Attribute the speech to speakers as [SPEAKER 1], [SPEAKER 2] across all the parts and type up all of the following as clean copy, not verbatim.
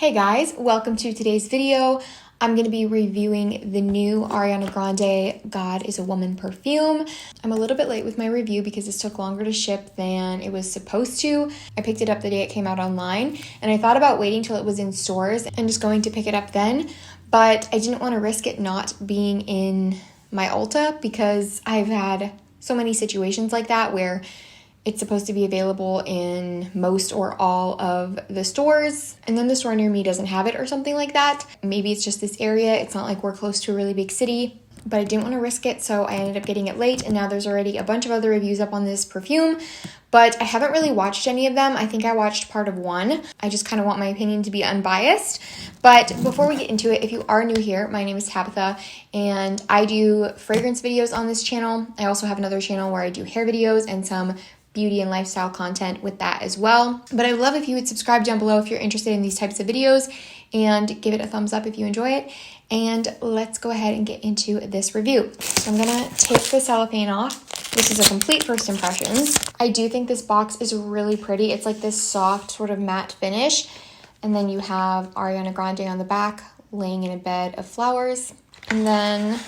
[SPEAKER 1] Hey guys, welcome to today's video. I'm going to be reviewing the new Ariana Grande God is a Woman perfume. I'm a little bit late with my review because this took longer to ship than it was supposed to. I picked it up the day it came out online, and I thought about waiting till it was in stores and just going to pick it up then, but I didn't want to risk it not being in my Ulta because I've had so many situations like that where it's supposed to be available in most or all of the stores, and then the store near me doesn't have it or something like that. Maybe it's just this area. It's not like we're close to a really big city, but I didn't want to risk it, so I ended up getting it late, and now there's already a bunch of other reviews up on this perfume, but I haven't really watched any of them. I think I watched part of one. I just kind of want my opinion to be unbiased. But before we get into it, if you are new here, my name is Tabitha, and I do fragrance videos on this channel. I also have another channel where I do hair videos and some beauty and lifestyle content with that as well. But I would love if you would subscribe down below if you're interested in these types of videos, and give it a thumbs up if you enjoy it. And let's go ahead and get into this review. So I'm gonna take the cellophane off. This is a complete first impressions. I do think this box is really pretty. It's like this soft sort of matte finish. And then you have Ariana Grande on the back laying in a bed of flowers. And then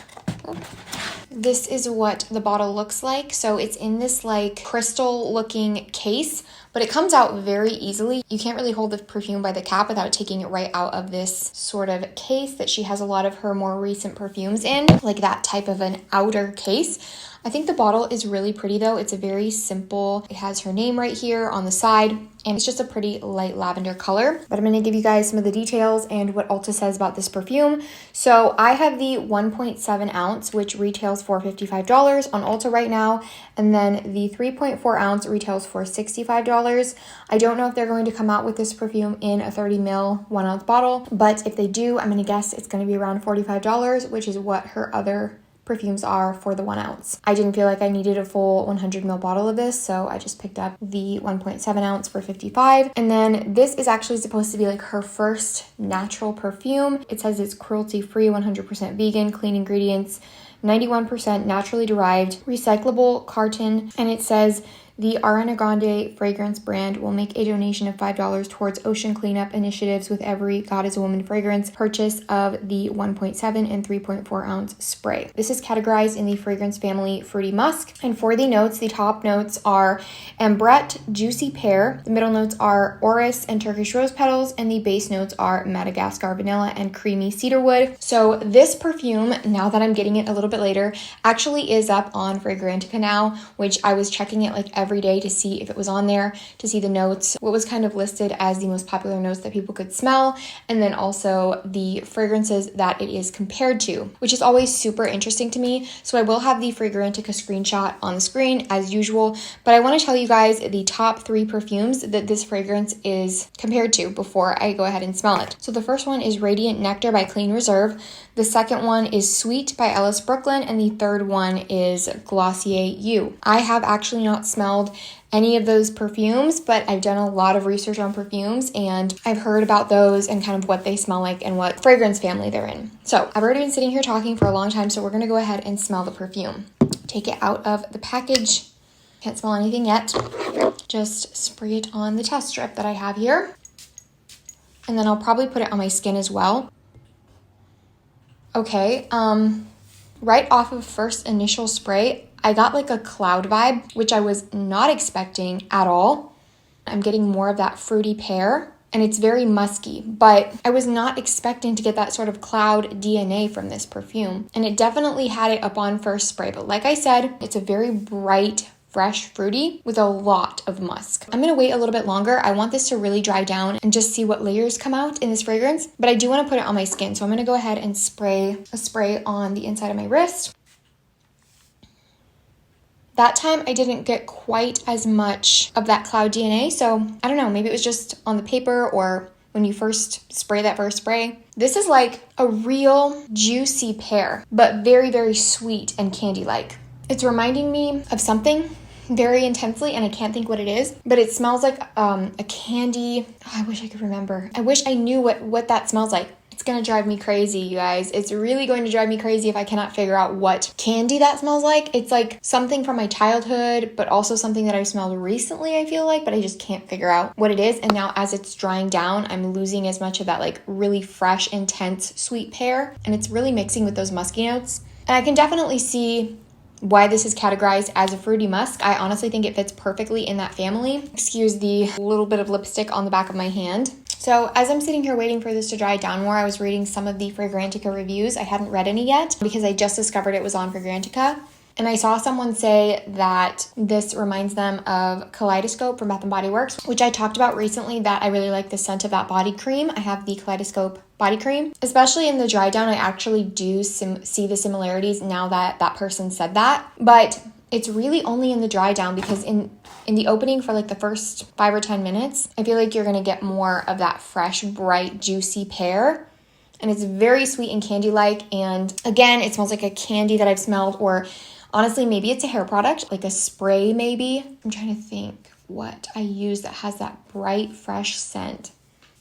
[SPEAKER 1] this is what the bottle looks like. So it's in this like crystal looking case, but it comes out very easily. You can't really hold the perfume by the cap without taking it right out of this sort of case that she has a lot of her more recent perfumes in, like that type of an outer case. I think the bottle is really pretty though. It's a very simple, it has her name right here on the side, and it's just a pretty light lavender color. But I'm gonna give you guys some of the details and what Ulta says about this perfume. So I have the 1.7 ounce, which retails for $55 on Ulta right now. And then the 3.4 ounce retails for $65. I don't know if they're going to come out with this perfume in a 30 ml 1 ounce bottle, but if they do, I'm gonna guess it's gonna be around $45, which is what her other perfumes are for the 1 ounce. I didn't feel like I needed a full 100 ml bottle of this, so I just picked up the 1.7 ounce for $55. And then this is actually supposed to be like her first natural perfume. It says it's cruelty-free, 100% vegan, clean ingredients, 91% naturally derived, recyclable carton, and it says the Ariana Grande fragrance brand will make a donation of $5 towards ocean cleanup initiatives with every God is a Woman fragrance purchase of the 1.7 and 3.4 ounce spray. This is categorized in the fragrance family Fruity Musk. And for the notes, the top notes are ambrette, juicy pear. The middle notes are orris and Turkish rose petals. And the base notes are Madagascar vanilla and creamy cedarwood. So this perfume, now that I'm getting it a little bit later, actually is up on Fragrantica now, which I was checking it like every day to see if it was on there, to see the notes, what was kind of listed as the most popular notes that people could smell, and then also the fragrances that it is compared to, which is always super interesting to me. So I will have the Fragrantica screenshot on the screen as usual, but I want to tell you guys the top 3 perfumes that this fragrance is compared to before I go ahead and smell it. So the first one is Radiant Nectar by Clean Reserve. The second one is Sweet by Ellis Brooklyn, and the third one is Glossier You. I have actually not smelled any of those perfumes, but I've done a lot of research on perfumes and I've heard about those and kind of what they smell like and what fragrance family they're in. So I've already been sitting here talking for a long time, so we're gonna go ahead and smell the perfume. Take it out of the package. Can't smell anything yet. Just spray it on the test strip that I have here. And then I'll probably put it on my skin as well. Okay, right off of first initial spray, I got like a cloud vibe, which I was not expecting at all. I'm getting more of that fruity pear, and it's very musky, but I was not expecting to get that sort of cloud DNA from this perfume. And it definitely had it up on first spray, but like I said, it's a very bright, fresh fruity with a lot of musk. I'm gonna wait a little bit longer. I want this to really dry down and just see what layers come out in this fragrance, but I do want to put it on my skin. So I'm gonna go ahead and spray a spray on the inside of my wrist. That time I didn't get quite as much of that cloud DNA, so I don't know, maybe it was just on the paper or when you first spray that first spray. This is like a real juicy pear, but very, very sweet and candy-like. It's reminding me of something very intensely, and I can't think what it is, but it smells like a candy. Oh, I wish I could remember. I wish I knew what that smells like. It's gonna drive me crazy, you guys. It's really going to drive me crazy if I cannot figure out what candy that smells like. It's like something from my childhood, but also something that I smelled recently, I feel like, but I just can't figure out what it is. And now as it's drying down, I'm losing as much of that like really fresh, intense, sweet pear. And it's really mixing with those musky notes. And I can definitely see why this is categorized as a fruity musk. I honestly think it fits perfectly in that family. Excuse the little bit of lipstick on the back of my hand. So as I'm sitting here waiting for this to dry down more, I was reading some of the Fragrantica reviews. I hadn't read any yet because I just discovered it was on Fragrantica. And I saw someone say that this reminds them of Kaleidoscope from Bath & Body Works, which I talked about recently, that I really like the scent of that body cream. I have the Kaleidoscope body cream. Especially in the dry down, I actually do see the similarities now that that person said that. But it's really only in the dry down, because in the opening for like the first 5 or 10 minutes, I feel like you're going to get more of that fresh, bright, juicy pear. And it's very sweet and candy-like. And again, it smells like a candy that I've smelled, or honestly, maybe it's a hair product, like a spray maybe. I'm trying to think what I use that has that bright, fresh scent.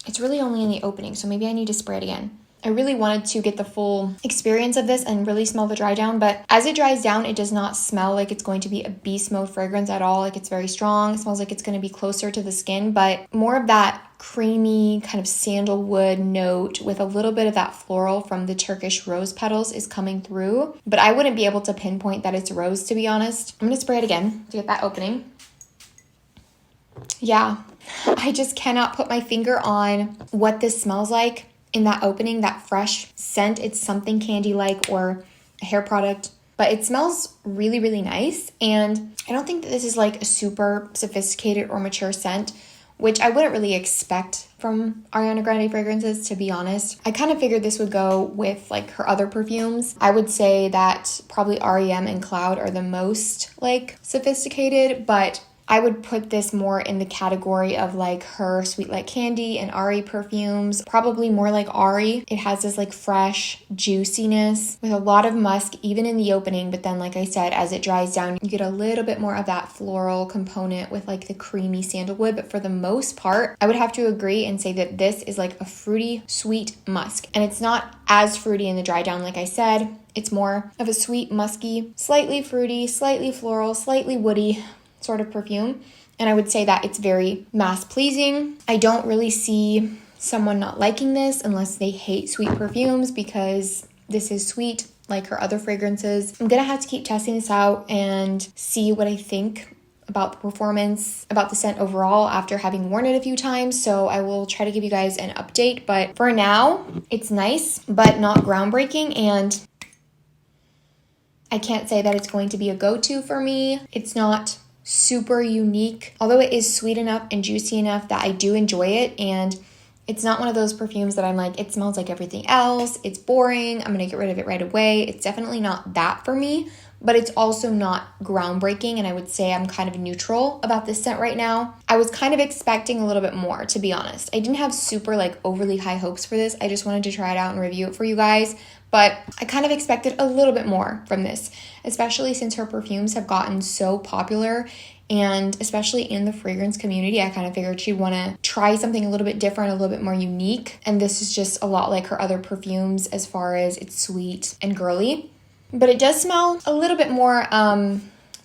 [SPEAKER 1] It's really only in the opening, so maybe I need to spray it again. I really wanted to get the full experience of this and really smell the dry down, but as it dries down, it does not smell like it's going to be a beast mode fragrance at all. Like, it's very strong. It smells like it's going to be closer to the skin, but more of that creamy kind of sandalwood note with a little bit of that floral from the Turkish rose petals is coming through. But I wouldn't be able to pinpoint that it's rose, to be honest. I'm going to spray it again to get that opening. Yeah, I just cannot put my finger on what this smells like. In that opening, that fresh scent, it's something candy-like or a hair product, but it smells really, really nice. And I don't think that this is like a super sophisticated or mature scent, which I wouldn't really expect from Ariana Grande fragrances, to be honest. I kind of figured this would go with like her other perfumes. I would say that probably REM and Cloud are the most like sophisticated, but I would put this more in the category of like her Sweet Like Candy and Ari perfumes, probably more like Ari. It has this like fresh juiciness with a lot of musk, even in the opening. But then, like I said, as it dries down, you get a little bit more of that floral component with like the creamy sandalwood. But for the most part, I would have to agree and say that this is like a fruity, sweet musk. And it's not as fruity in the dry down, like I said. It's more of a sweet, musky, slightly fruity, slightly floral, slightly woody sort of perfume. And I would say that it's very mass pleasing. I don't really see someone not liking this unless they hate sweet perfumes, because this is sweet like her other fragrances. I'm gonna have to keep testing this out and see what I think about the performance, about the scent overall after having worn it a few times. So I will try to give you guys an update, but for now it's nice but not groundbreaking, and I can't say that it's going to be a go-to for me. It's not super unique, although it is sweet enough and juicy enough that I do enjoy it. And it's not one of those perfumes that I'm like, it smells like everything else, it's boring, I'm gonna get rid of it right away. It's definitely not that for me, but it's also not groundbreaking. And I would say I'm kind of neutral about this scent right now. I was kind of expecting a little bit more, to be honest. I didn't have super like overly high hopes for this. I just wanted to try it out and review it for you guys. But I kind of expected a little bit more from this, especially since her perfumes have gotten so popular. And especially in the fragrance community, I kind of figured she'd want to try something a little bit different, a little bit more unique. And this is just a lot like her other perfumes as far as it's sweet and girly. But it does smell a little bit more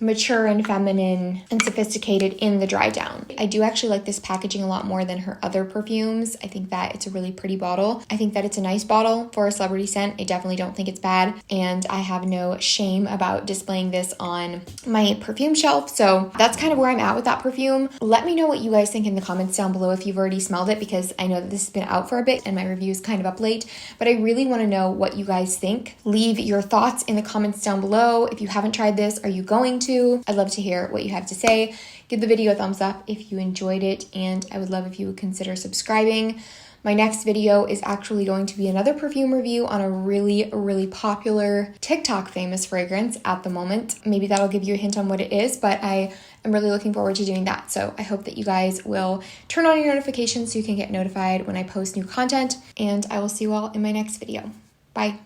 [SPEAKER 1] mature and feminine and sophisticated in the dry down. I do actually like this packaging a lot more than her other perfumes. I think that it's a really pretty bottle. I think that it's a nice bottle for a celebrity scent. I definitely don't think it's bad, and I have no shame about displaying this on my perfume shelf. So that's kind of where I'm at with that perfume. Let me know what you guys think in the comments down below if you've already smelled it, because I know that this has been out for a bit and my review is kind of up late, but I really want to know what you guys think. Leave your thoughts in the comments down below. If you haven't tried this, are you going to? I'd love to hear what you have to say. Give the video a thumbs up if you enjoyed it, and I would love if you would consider subscribing. My next video is actually going to be another perfume review on a really popular TikTok famous fragrance at the moment. Maybe that'll give you a hint on what it is, but I am really looking forward to doing that. So I hope that you guys will turn on your notifications so you can get notified when I post new content, and I will see you all in my next video. Bye.